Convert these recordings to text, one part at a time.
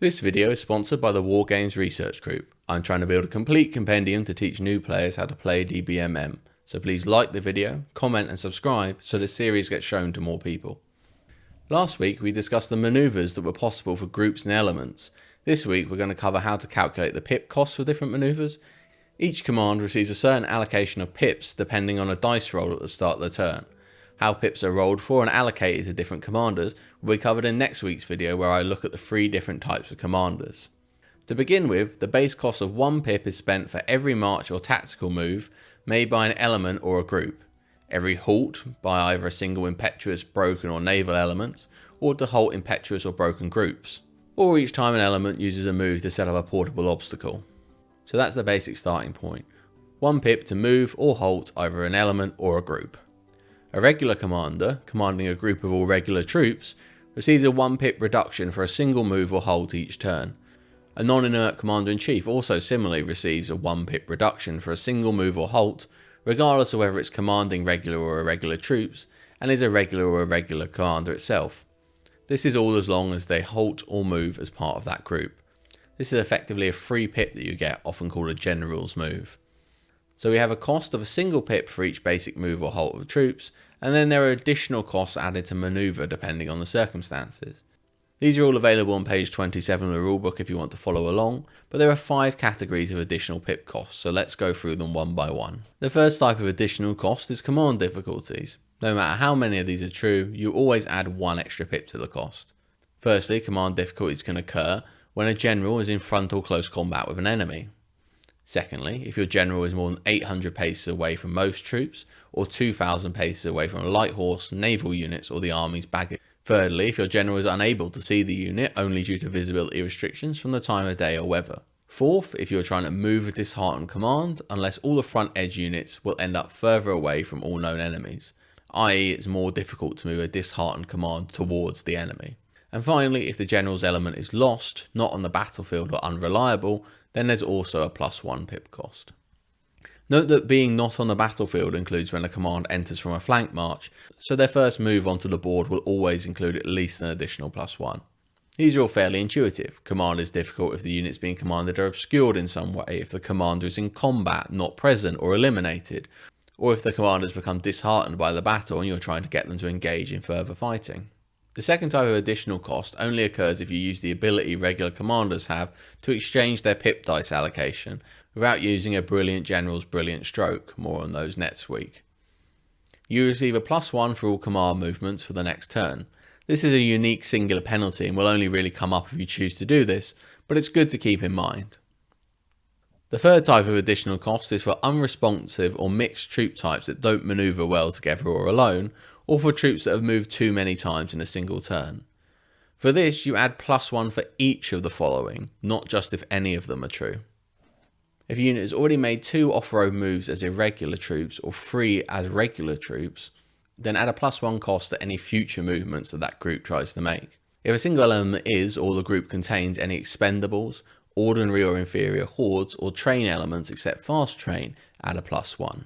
This video is sponsored by the War Games Research Group. I'm trying to build a complete compendium to teach new players how to play DBMM, so please like the video, comment and subscribe so this series gets shown to more people. Last week we discussed the manoeuvres that were possible for groups and elements. This week we're going to cover how to calculate the pip costs for different manoeuvres. Each command receives a certain allocation of pips depending on a dice roll at the start of the turn. How pips are rolled for and allocated to different commanders will be covered in next week's video, where I look at the 3 different types of commanders. To begin with, the base cost of 1 pip is spent for every march or tactical move made by an element or a group, every halt by either a single impetuous, broken or naval element, or to halt impetuous or broken groups, or each time an element uses a move to set up a portable obstacle. So that's the basic starting point. 1 pip to move or halt either an element or a group. A regular commander, commanding a group of all regular troops, receives a 1 pip reduction for a single move or halt each turn. A non-inert commander-in-chief also similarly receives a 1 pip reduction for a single move or halt, regardless of whether it's commanding regular or irregular troops, and is a regular or irregular commander itself. This is all as long as they halt or move as part of that group. This is effectively a free pip that you get, often called a general's move. So we have a cost of a single pip for each basic move or halt of troops, and then there are additional costs added to manoeuvre depending on the circumstances. These are all available on page 27 of the rulebook if you want to follow along, but there are 5 categories of additional pip costs, so let's go through them one by one. The first type of additional cost is command difficulties. No matter how many of these are true, you always add 1 extra pip to the cost. Firstly, command difficulties can occur when a general is in front or close combat with an enemy. Secondly, if your general is more than 800 paces away from most troops, or 2,000 paces away from a light horse, naval units, or the army's baggage. Thirdly, if your general is unable to see the unit only due to visibility restrictions from the time of day or weather. Fourth, if you're trying to move a disheartened command, unless all the front edge units will end up further away from all known enemies, i.e. it's more difficult to move a disheartened command towards the enemy. And finally, if the general's element is lost, not on the battlefield or unreliable, then there's also a +1 pip cost. Note that being not on the battlefield includes when a command enters from a flank march, so their first move onto the board will always include at least an additional +1. These are all fairly intuitive. Command is difficult if the units being commanded are obscured in some way, if the commander is in combat, not present or eliminated, or if the commander has become disheartened by the battle and you're trying to get them to engage in further fighting. The second type of additional cost only occurs if you use the ability regular commanders have to exchange their pip dice allocation without using a brilliant general's brilliant stroke. More on those next week. You receive a +1 for all command movements for the next turn. This is a unique singular penalty and will only really come up if you choose to do this, but it's good to keep in mind. The third type of additional cost is for unresponsive or mixed troop types that don't manoeuvre well together or alone, or for troops that have moved too many times in a single turn. For this, you add +1 for each of the following, not just if any of them are true. If a unit has already made 2 off-road moves as irregular troops or 3 as regular troops, then add a +1 cost to any future movements that group tries to make. If a single element is, or the group contains any expendables, ordinary or inferior hordes, or train elements except fast train, add a +1.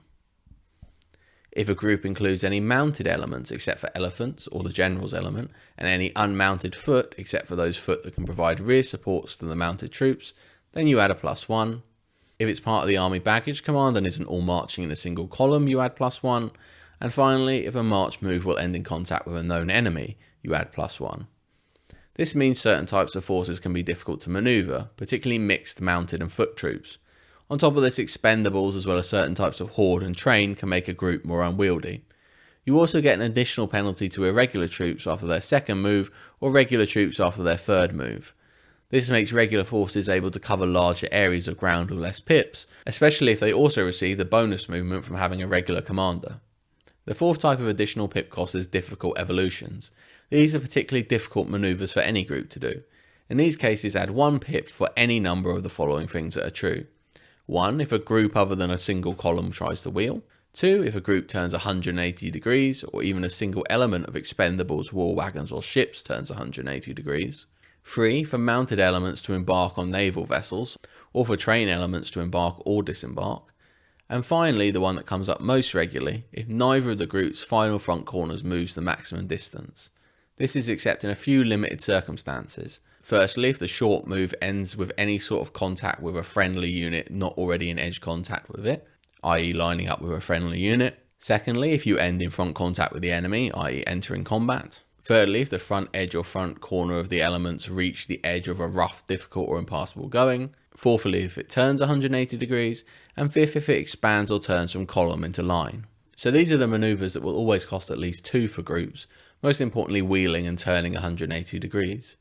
If a group includes any mounted elements except for elephants or the general's element, and any unmounted foot except for those foot that can provide rear supports to the mounted troops, then you add a +1. If it's part of the army baggage command and isn't all marching in a single column, you add +1. And finally, if a march move will end in contact with a known enemy, you add +1. This means certain types of forces can be difficult to manoeuvre, particularly mixed mounted and foot troops. On top of this, expendables as well as certain types of horde and train can make a group more unwieldy. You also get an additional penalty to irregular troops after their second move or regular troops after their third move. This makes regular forces able to cover larger areas of ground with less pips, especially if they also receive the bonus movement from having a regular commander. The fourth type of additional pip cost is difficult evolutions. These are particularly difficult manoeuvres for any group to do. In these cases, add 1 pip for any number of the following things that are true. 1. If a group other than a single column tries to wheel. 2. If a group turns 180 degrees, or even a single element of expendables, war wagons or ships turns 180 degrees. 3. For mounted elements to embark on naval vessels, or for train elements to embark or disembark. And finally, the one that comes up most regularly, if neither of the group's final front corners moves the maximum distance. This is except in a few limited circumstances. Firstly, if the short move ends with any sort of contact with a friendly unit not already in edge contact with it, i.e. lining up with a friendly unit. Secondly, if you end in front contact with the enemy, i.e. entering combat. Thirdly, if the front edge or front corner of the elements reach the edge of a rough, difficult or impassable going. Fourthly, if it turns 180 degrees. And fifth, if it expands or turns from column into line. So these are the manoeuvres that will always cost at least 2 for groups, most importantly wheeling and turning 180 degrees.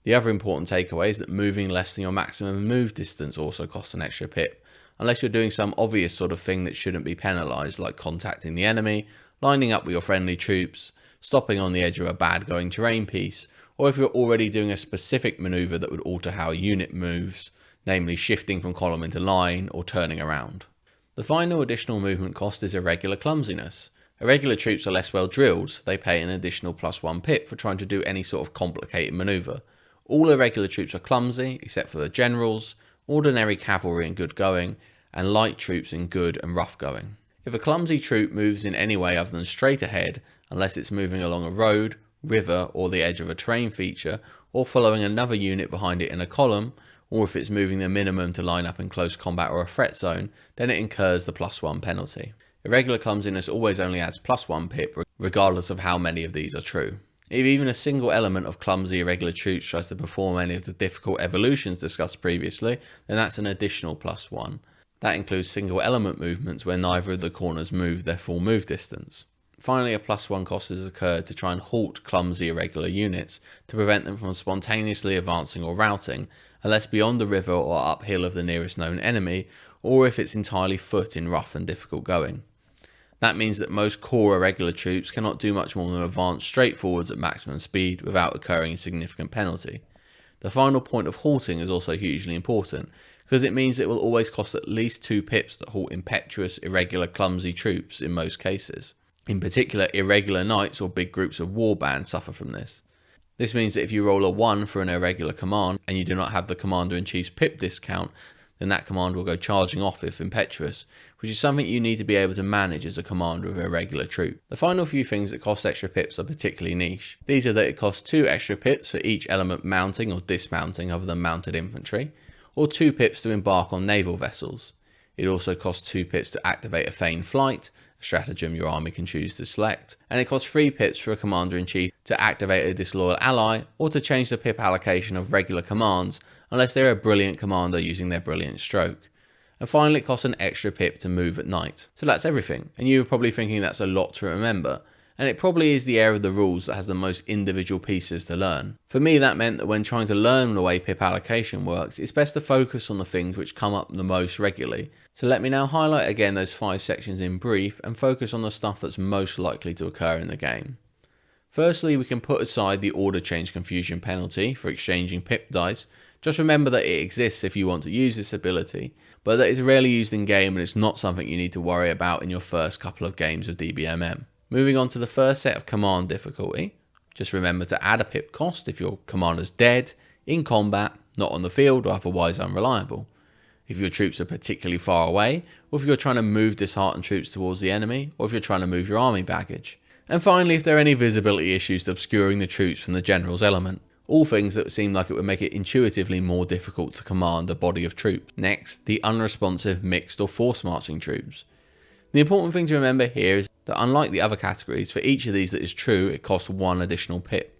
The other important takeaway is that moving less than your maximum move distance also costs an extra pip, unless you're doing some obvious sort of thing that shouldn't be penalised, like contacting the enemy, lining up with your friendly troops, stopping on the edge of a bad going terrain piece, or if you're already doing a specific manoeuvre that would alter how a unit moves, namely shifting from column into line or turning around. The final additional movement cost is irregular clumsiness. Irregular troops are less well drilled, so they pay an additional +1 pip for trying to do any sort of complicated manoeuvre. All irregular troops are clumsy, except for the generals, ordinary cavalry in good going, and light troops in good and rough going. If a clumsy troop moves in any way other than straight ahead, unless it's moving along a road, river, or the edge of a terrain feature, or following another unit behind it in a column, or if it's moving the minimum to line up in close combat or a threat zone, then it incurs the +1 penalty. Irregular clumsiness always only adds +1 pip, regardless of how many of these are true. If even a single element of clumsy irregular troops tries to perform any of the difficult evolutions discussed previously, then that's an additional +1. That includes single element movements where neither of the corners move their full move distance. Finally, a +1 cost is occurred to try and halt clumsy irregular units to prevent them from spontaneously advancing or routing, unless beyond the river or uphill of the nearest known enemy, or if it's entirely foot in rough and difficult going. That means that most core irregular troops cannot do much more than advance straight forwards at maximum speed without incurring a significant penalty. The final point of halting is also hugely important, because it means it will always cost at least 2 pips to halt impetuous, irregular, clumsy troops in most cases. In particular, irregular knights or big groups of warbands suffer from this. This means that if you roll a 1 for an irregular command and you do not have the Commander-in-Chief's pip discount, then that command will go charging off if impetuous, which is something you need to be able to manage as a commander of a regular troop. The final few things that cost extra pips are particularly niche. These are that it costs 2 extra pips for each element mounting or dismounting other than mounted infantry, or 2 pips to embark on naval vessels. It also costs 2 pips to activate a feigned flight, a stratagem your army can choose to select, and it costs 3 pips for a Commander-in-Chief to activate a disloyal ally or to change the pip allocation of regular commands unless they're a brilliant commander using their brilliant stroke. And finally, it costs an extra pip to move at night. So that's everything, and you're probably thinking that's a lot to remember, and it probably is the area of the rules that has the most individual pieces to learn. For me, that meant that when trying to learn the way pip allocation works, it's best to focus on the things which come up the most regularly. So let me now highlight again those 5 sections in brief and focus on the stuff that's most likely to occur in the game. Firstly, we can put aside the order change confusion penalty for exchanging pip dice. Just remember that it exists if you want to use this ability, but that it's rarely used in game and it's not something you need to worry about in your first couple of games of DBMM. Moving on to the first set of command difficulty, just remember to add a pip cost if your commander's dead, in combat, not on the field or otherwise unreliable. If your troops are particularly far away, or if you're trying to move disheartened troops towards the enemy, or if you're trying to move your army baggage. And finally, if there are any visibility issues obscuring the troops from the general's element. All things that seem like it would make it intuitively more difficult to command a body of troops. Next, the unresponsive mixed or force marching troops. The important thing to remember here is that unlike the other categories, for each of these that is true, it costs 1 additional pip.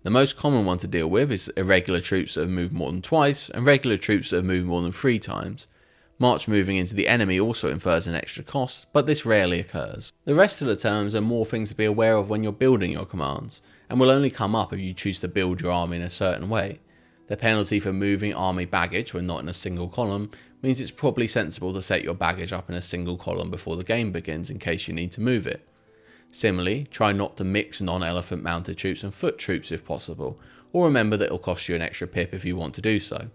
The most common one to deal with is irregular troops that have moved more than twice, and regular troops that have moved more than 3 times. March moving into the enemy also infers an extra cost, but this rarely occurs. The rest of the terms are more things to be aware of when you're building your commands, and will only come up if you choose to build your army in a certain way. The penalty for moving army baggage when not in a single column means it's probably sensible to set your baggage up in a single column before the game begins in case you need to move it. Similarly, try not to mix non-elephant mounted troops and foot troops if possible, or remember that it'll cost you an extra pip if you want to do so.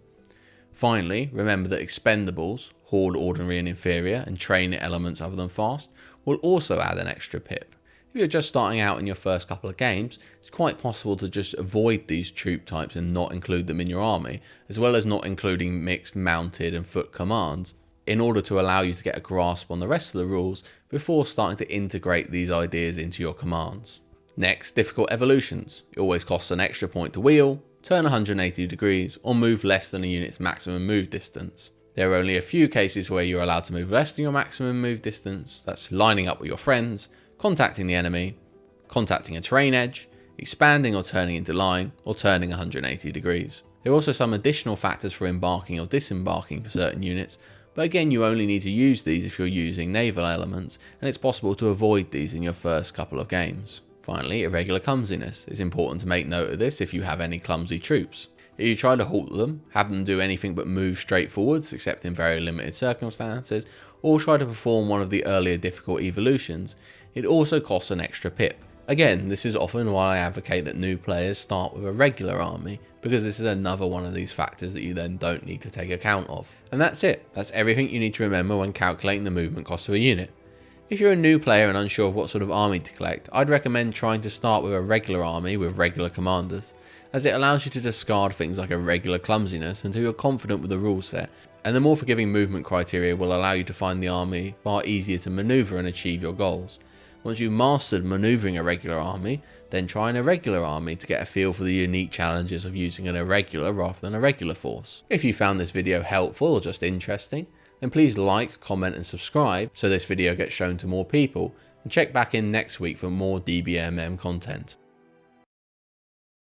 Finally, remember that expendables, horde ordinary and inferior, and train elements other than fast will also add an extra pip. If you're just starting out in your first couple of games, it's quite possible to just avoid these troop types and not include them in your army, as well as not including mixed mounted and foot commands, in order to allow you to get a grasp on the rest of the rules before starting to integrate these ideas into your commands. Next, difficult evolutions. It always costs an extra point to wheel, turn 180 degrees, or move less than a unit's maximum move distance. There are only a few cases where you're allowed to move less than your maximum move distance. That's lining up with your friends, contacting the enemy, contacting a terrain edge, expanding or turning into line, or turning 180 degrees. There are also some additional factors for embarking or disembarking for certain units, but again you only need to use these if you're using naval elements, and it's possible to avoid these in your first couple of games. Finally, irregular clumsiness. It's important to make note of this if you have any clumsy troops. If you try to halt them, have them do anything but move straight forwards except in very limited circumstances, or try to perform one of the earlier difficult evolutions, it also costs an extra pip. Again, this is often why I advocate that new players start with a regular army, because this is another one of these factors that you then don't need to take account of. And that's it. That's everything you need to remember when calculating the movement cost of a unit. If you're a new player and unsure of what sort of army to collect, I'd recommend trying to start with a regular army with regular commanders, as it allows you to discard things like irregular clumsiness until you're confident with the rule set, and the more forgiving movement criteria will allow you to find the army far easier to maneuver and achieve your goals. Once you've mastered maneuvering a regular army, then try an irregular army to get a feel for the unique challenges of using an irregular rather than a regular force. If you found this video helpful or just interesting, then please like, comment and subscribe so this video gets shown to more people, and check back in next week for more DBMM content.